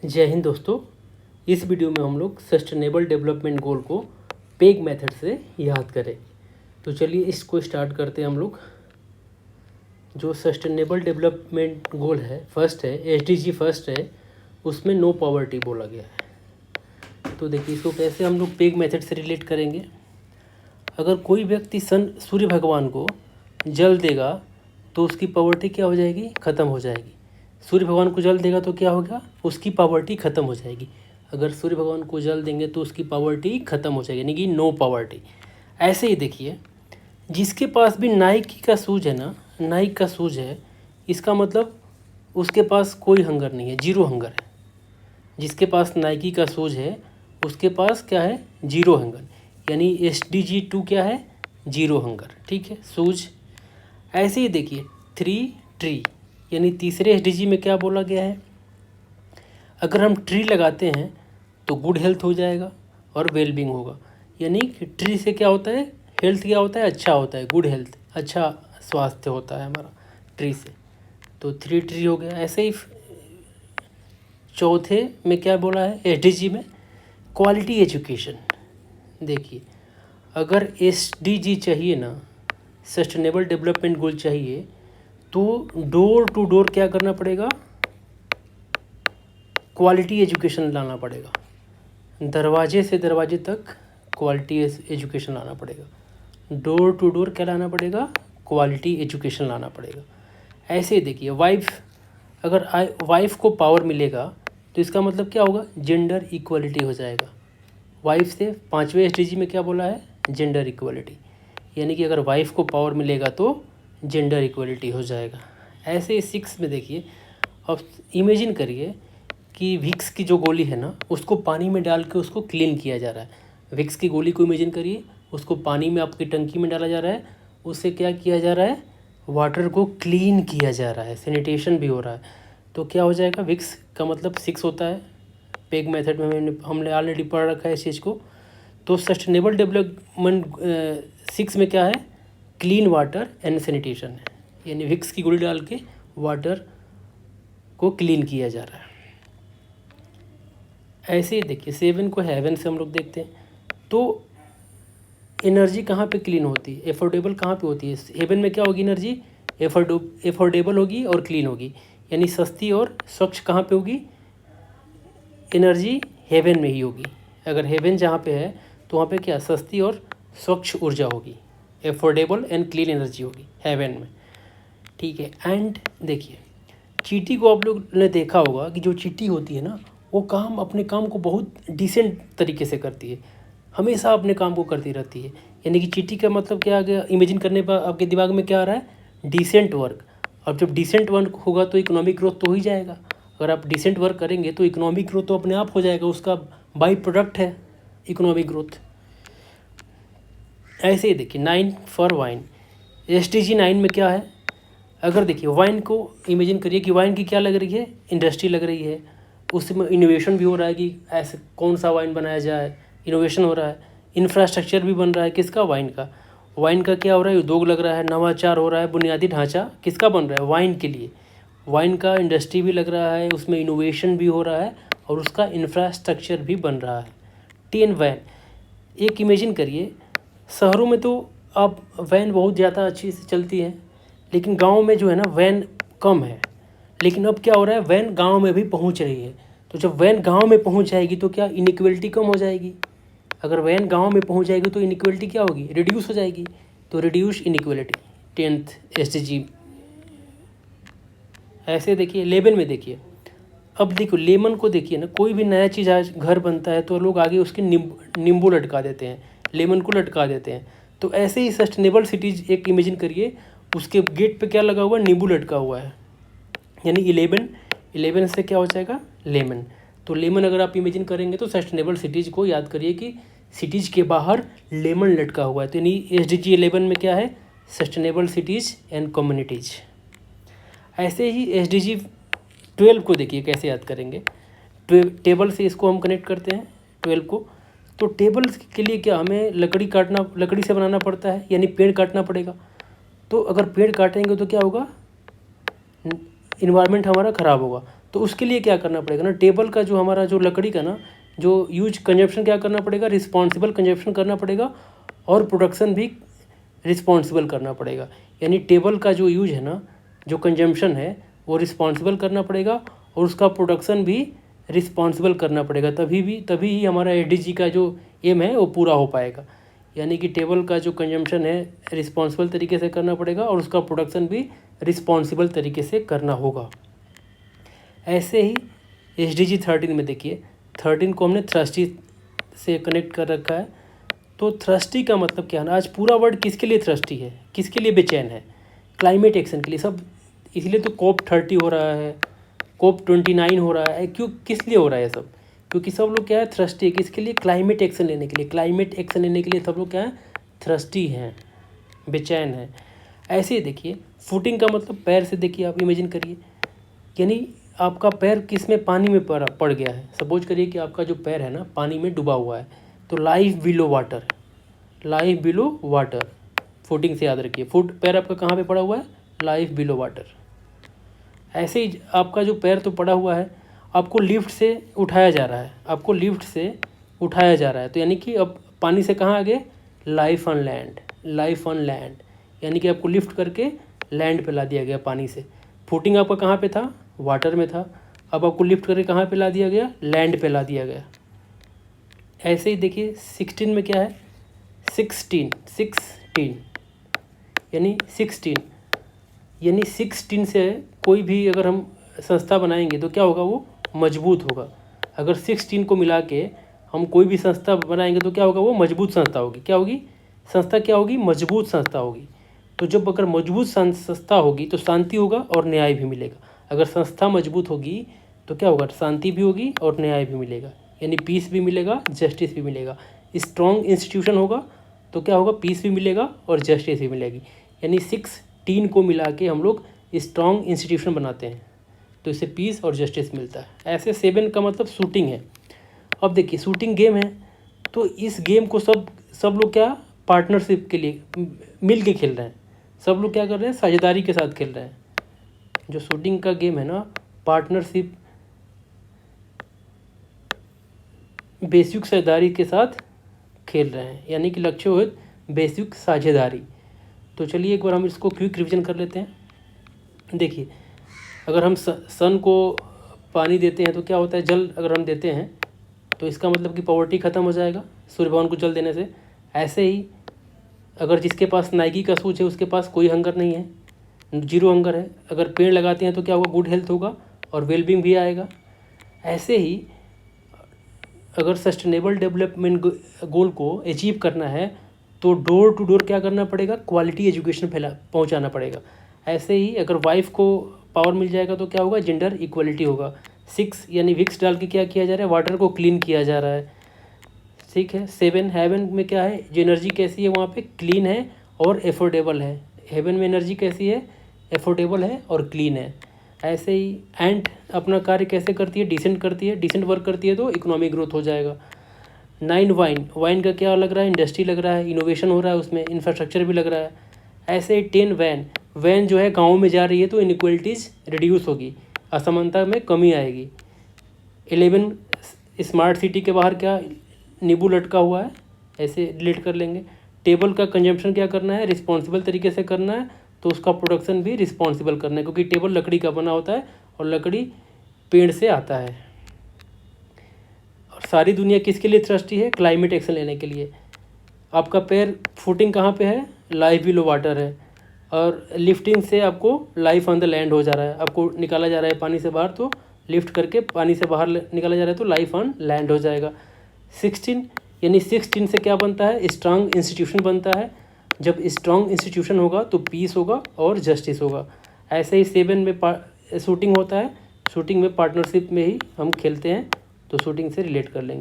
जय हिंद दोस्तों। इस वीडियो में हम लोग सस्टेनेबल डेवलपमेंट गोल को पेग मेथड से याद करें। तो चलिए इसको स्टार्ट करते हैं हम लोग। जो सस्टेनेबल डेवलपमेंट गोल है फर्स्ट है, एसडीजी फर्स्ट है, उसमें नो पॉवर्टी बोला गया है। तो देखिए इसको कैसे हम लोग पेग मेथड से रिलेट करेंगे। अगर कोई व्यक्ति सूर्य भगवान को जल देगा तो उसकी पॉवर्टी क्या हो जाएगी, ख़त्म हो जाएगी। सूर्य भगवान को जल देगा तो क्या होगा, उसकी पॉवर्टी ख़त्म हो जाएगी। अगर सूर्य भगवान को जल देंगे तो उसकी पॉवर्टी ख़त्म हो जाएगी, यानी कि नो पॉवर्टी। ऐसे ही देखिए, जिसके पास भी नाइकी का शूज़ है ना, नाइक का शूज़ है, इसका मतलब उसके पास कोई हंगर नहीं है, जीरो हंगर है। जिसके पास नाइकी का शूज़ है उसके पास क्या है, जीरो हंगर, यानी SDG 2 क्या है, जीरो हंगर। ठीक है, शूज़। ऐसे ही देखिए 3 ट्री, यानी तीसरे SDG में क्या बोला गया है, अगर हम ट्री लगाते हैं तो गुड हेल्थ हो जाएगा और वेलबींग होगा। यानी कि ट्री से क्या होता है, हेल्थ क्या होता है, अच्छा होता है, गुड हेल्थ, अच्छा स्वास्थ्य होता है हमारा ट्री से। तो 3 ट्री हो गया। ऐसे ही चौथे में क्या बोला है SDG में, क्वालिटी एजुकेशन। देखिए अगर SDG चाहिए ना, सस्टेनेबल डेवलपमेंट गोल चाहिए, तो डोर टू डोर क्या करना पड़ेगा, क्वालिटी एजुकेशन लाना पड़ेगा। दरवाजे से दरवाजे तक क्वालिटी एजुकेशन लाना पड़ेगा। डोर टू डोर क्या लाना पड़ेगा, क्वालिटी एजुकेशन लाना पड़ेगा। ऐसे ही देखिए अगर वाइफ को पावर मिलेगा तो इसका मतलब क्या होगा, जेंडर इक्वलिटी हो जाएगा। वाइफ से 5वें SDG में क्या बोला है, जेंडर इक्वलिटी, यानी कि अगर वाइफ को पावर मिलेगा तो जेंडर इक्वलिटी हो जाएगा। ऐसे ही 6 में देखिए, अब इमेजिन करिए कि विक्स की जो गोली है ना, उसको पानी में डाल के उसको क्लीन किया जा रहा है। विक्स की गोली को इमेजिन करिए, उसको पानी में आपकी टंकी में डाला जा रहा है, उससे क्या किया जा रहा है, वाटर को क्लीन किया जा रहा है, सैनिटेशन भी हो रहा है। तो क्या हो जाएगा, विक्स का मतलब 6 होता है। पेग मेथड में हमने ऑलरेडी पढ़ रखा है इस चीज़ को। तो सस्टेनेबल डेवलपमेंट 6 में क्या है, क्लीन वाटर एंड सैनिटेशन है, यानी विक्स की गोली डाल के वाटर को क्लीन किया जा रहा है। ऐसे ही देखिए 7 को हेवन से हम लोग देखते हैं। तो एनर्जी कहाँ पे क्लीन होती है, एफोर्डेबल कहाँ पे होती है, हेवन में क्या होगी, एनर्जी एफोर्डेबल होगी और क्लीन होगी, यानी सस्ती और स्वच्छ कहाँ पे होगी, एनर्जी हेवन में ही होगी। अगर हेवन जहाँ पे है तो वहाँ पे क्या, सस्ती और स्वच्छ ऊर्जा होगी, एफोर्डेबल एंड क्लीन एनर्जी होगी हेवन में। ठीक है। एंड देखिए चींटी को आप लोग ने देखा होगा कि जो चींटी होती है ना, वो अपने काम को बहुत डिसेंट तरीके से करती है, हमेशा अपने काम को करती रहती है। यानी कि चींटी का मतलब क्या आ गया, इमेजिन करने पर आपके दिमाग में क्या आ रहा है, डिसेंट वर्क। और जब डिसेंट वर्क होगा तो इकोनॉमिक ग्रोथ तो हो ही जाएगा। अगर आप डिसेंट वर्क करेंगे तो इकोनॉमिक ग्रोथ तो अपने आप हो जाएगा, उसका बाई प्रोडक्ट है इकोनॉमिक ग्रोथ। ऐसे ही देखिए 9 फॉर वाइन, SDG 9 में क्या है, अगर देखिए वाइन को इमेजिन करिए कि वाइन की क्या लग रही है, इंडस्ट्री लग रही है, उसमें इनोवेशन भी हो रहा है कि ऐसे कौन सा वाइन बनाया जाए, इनोवेशन हो रहा है, इंफ्रास्ट्रक्चर भी बन रहा है, किसका, वाइन का क्या हो रहा है, उद्योग लग रहा है, नवाचार हो रहा है, बुनियादी ढांचा किसका बन रहा है, वाइन के लिए। वाइन का इंडस्ट्री भी लग रहा है, उसमें इनोवेशन भी हो रहा है और उसका इंफ्रास्ट्रक्चर भी बन रहा है। 10 वैन, एक इमेजिन करिए, शहरों में तो अब वैन बहुत ज़्यादा अच्छी से चलती है, लेकिन गांव में जो है ना वैन कम है। लेकिन अब क्या हो रहा है, वैन गांव में भी पहुंच रही है। तो जब वैन गांव में पहुंच जाएगी तो क्या, इनइक्वलिटी कम हो जाएगी। अगर वैन गांव में पहुंच जाएगी तो इनइक्वलिटी क्या होगी, रिड्यूस हो जाएगी। तो रिड्यूस इनइक्वलिटी 10th SDG। ऐसे देखिए 11 में देखिए, अब देखो लेमन को देखिए ना, कोई भी नया चीज़ आज घर बनता है तो लोग आगे उसके नींबू लटका देते हैं, लेमन को लटका देते हैं। तो ऐसे ही सस्टेनेबल सिटीज़ एक इमेजिन करिए, उसके गेट पे क्या लगा हुआ है, नींबू लटका हुआ है, यानी 11 से क्या हो जाएगा, लेमन। तो लेमन अगर आप इमेजिन करेंगे तो सस्टेनेबल सिटीज़ को याद करिए कि सिटीज़ के बाहर लेमन लटका हुआ है। तो यानी SDG 11 में क्या है, सस्टेनेबल सिटीज़ एंड कम्युनिटीज़। ऐसे ही SDG 12 को देखिए कैसे याद करेंगे, टेबल से इसको हम कनेक्ट करते हैं 12 को। तो टेबल के लिए क्या, हमें लकड़ी से बनाना पड़ता है, यानी पेड़ काटना पड़ेगा। तो अगर पेड़ काटेंगे तो क्या होगा, इन्वायरमेंट हमारा ख़राब होगा। तो उसके लिए क्या करना पड़ेगा ना, टेबल का जो हमारा जो लकड़ी का ना जो यूज कंजप्शन क्या करना पड़ेगा, रिस्पॉन्सिबल कंजप्शन करना पड़ेगा और प्रोडक्शन भी रिस्पॉन्सिबल करना पड़ेगा। यानी टेबल का जो यूज है ना, जो कंजम्पशन है वो रिस्पॉन्सिबल करना पड़ेगा और उसका प्रोडक्शन भी रिस्पॉन्सिबल करना पड़ेगा, तभी ही हमारा एसडीजी का जो एम है वो पूरा हो पाएगा। यानी कि टेबल का जो कंजम्पशन है रिस्पॉन्सिबल तरीके से करना पड़ेगा और उसका प्रोडक्शन भी रिस्पॉन्सिबल तरीके से करना होगा। ऐसे ही एसडीजी 13 में देखिए, 13 को हमने थ्रस्टी से कनेक्ट कर रखा है। तो थ्रस्टी का मतलब क्या है ना, आज पूरा वर्ड किसके लिए थ्रस्टी है, किसके लिए बेचैन है, क्लाइमेट एक्शन के लिए सब। इसलिए तो COP 30 हो रहा है, COP 29 हो रहा है, क्यों, किस लिए हो रहा है सब, क्योंकि सब लोग क्या है थ्रस्टी है, किसके लिए, क्लाइमेट एक्शन लेने के लिए। क्लाइमेट एक्शन लेने के लिए सब लोग क्या है थ्रस्टी हैं, बेचैन हैं। ऐसे ही देखिए फुटिंग का मतलब पैर से, देखिए आप इमेजिन करिए, यानी आपका पैर किस में, पानी में पड़ गया है। सपोज करिए कि आपका जो पैर है ना पानी में डूबा हुआ है, तो life below water, life below water, footing से याद रखिए। फुट पैर आपका कहाँ पे पड़ा हुआ है, लाइफ बिलो वाटर। ऐसे ही आपका जो पैर तो पड़ा हुआ है, आपको लिफ्ट से उठाया जा रहा है, आपको लिफ्ट से उठाया जा रहा है, तो यानी कि अब पानी से कहाँ आ गए, life on land, life on land, यानी कि आपको लिफ्ट करके लैंड पे ला दिया गया पानी से। फुटिंग आपका कहाँ पे था, वाटर में था, अब आपको लिफ्ट करके कहाँ पे ला दिया गया, लैंड पे ला दिया गया। ऐसे ही देखिए 16 में क्या है, 16 यानी 16 से कोई भी अगर हम संस्था बनाएंगे तो क्या होगा, वो मजबूत होगा। अगर 16 को मिला के हम कोई भी संस्था बनाएंगे तो क्या होगा, वो मजबूत संस्था होगी। क्या होगी, संस्था क्या होगी, मजबूत संस्था होगी। तो जब अगर मजबूत संस्था होगी तो शांति होगा और न्याय भी मिलेगा। अगर संस्था मजबूत होगी तो क्या होगा, शांति भी होगी और न्याय भी मिलेगा, यानी पीस भी मिलेगा, जस्टिस भी मिलेगा। स्ट्रॉन्ग इंस्टीट्यूशन होगा तो क्या होगा, पीस भी मिलेगा और जस्टिस भी मिलेगी। यानी 16 को मिला के हम लोग स्ट्रॉन्ग इंस्टीट्यूशन बनाते हैं, तो इससे पीस और जस्टिस मिलता है। ऐसे 7 का मतलब शूटिंग है। अब देखिए शूटिंग गेम है, तो इस गेम को सब लोग क्या, पार्टनरशिप के लिए मिल के खेल रहे हैं। सब लोग क्या कर रहे हैं, साझेदारी के साथ खेल रहे हैं। जो शूटिंग का गेम है ना, पार्टनरशिप, बेसिक साझेदारी के साथ खेल रहे हैं, यानी कि लक्ष्य हो बेसिक साझेदारी। तो चलिए एक बार हम इसको क्विक रिवीजन कर लेते हैं। देखिए अगर हम सन को पानी देते हैं तो क्या होता है, जल अगर हम देते हैं तो इसका मतलब कि पॉवर्टी ख़त्म हो जाएगा सूर्य भगवान को जल देने से। ऐसे ही अगर जिसके पास नाइकी का शूज है उसके पास कोई हंगर नहीं है, जीरो हंगर है, अगर पेड़ लगाते हैं तो क्या होगा, गुड हेल्थ होगा और वेलबींग भी आएगा। ऐसे ही अगर सस्टेनेबल डेवलपमेंट गोल को अचीव करना है तो डोर टू डोर क्या करना पड़ेगा, क्वालिटी एजुकेशन पहुंचाना पड़ेगा। ऐसे ही अगर वाइफ को पावर मिल जाएगा तो क्या होगा, जेंडर इक्वलिटी होगा। 6 यानी विक्स डाल के क्या किया जा रहा है, वाटर को क्लीन किया जा रहा है। ठीक है। 7 हेवन में क्या है, जो एनर्जी कैसी है वहाँ पे, क्लीन है और एफोर्डेबल है। हेवन में एनर्जी कैसी है, एफोर्डेबल है और क्लीन है। ऐसे ही एंड अपना कार्य कैसे करती है, डिसेंट करती है, डिसेंट वर्क करती है तो इकोनॉमिक ग्रोथ हो जाएगा। 9 वाइन का क्या लग रहा है, इंडस्ट्री लग रहा है, इनोवेशन हो रहा है उसमें, इंफ्रास्ट्रक्चर भी लग रहा है। ऐसे ही 10 वैन जो है गाँव में जा रही है तो इनइक्वलिटीज़ रिड्यूस होगी, असमानता में कमी आएगी। 11 स्मार्ट सिटी के बाहर क्या नींबू लटका हुआ है, ऐसे रिलेट कर लेंगे। टेबल का कंजम्पशन क्या करना है, रिस्पॉन्सिबल तरीके से करना है, तो उसका प्रोडक्शन भी रिस्पॉन्सिबल करना है, क्योंकि टेबल लकड़ी का बना होता है और लकड़ी पेड़ से आता है। और सारी दुनिया किसके लिए थ्रस्टी है, क्लाइमेट एक्शन लेने के लिए। आपका पैर फुटिंग कहाँ पे है, लाइफ बिलो वाटर है, और लिफ्टिंग से आपको लाइफ ऑन द लैंड हो जा रहा है, आपको निकाला जा रहा है पानी से बाहर, तो लिफ्ट करके पानी से बाहर निकाला जा रहा है तो लाइफ ऑन लैंड हो जाएगा। 16 यानी 16 से क्या बनता है, स्ट्रांग इंस्टीट्यूशन बनता है। जब स्ट्रांग इंस्टीट्यूशन होगा तो पीस होगा और जस्टिस होगा। ऐसे ही 7 में शूटिंग होता है, शूटिंग में पार्टनरशिप में ही हम खेलते हैं, तो शूटिंग से रिलेट कर लेंगे।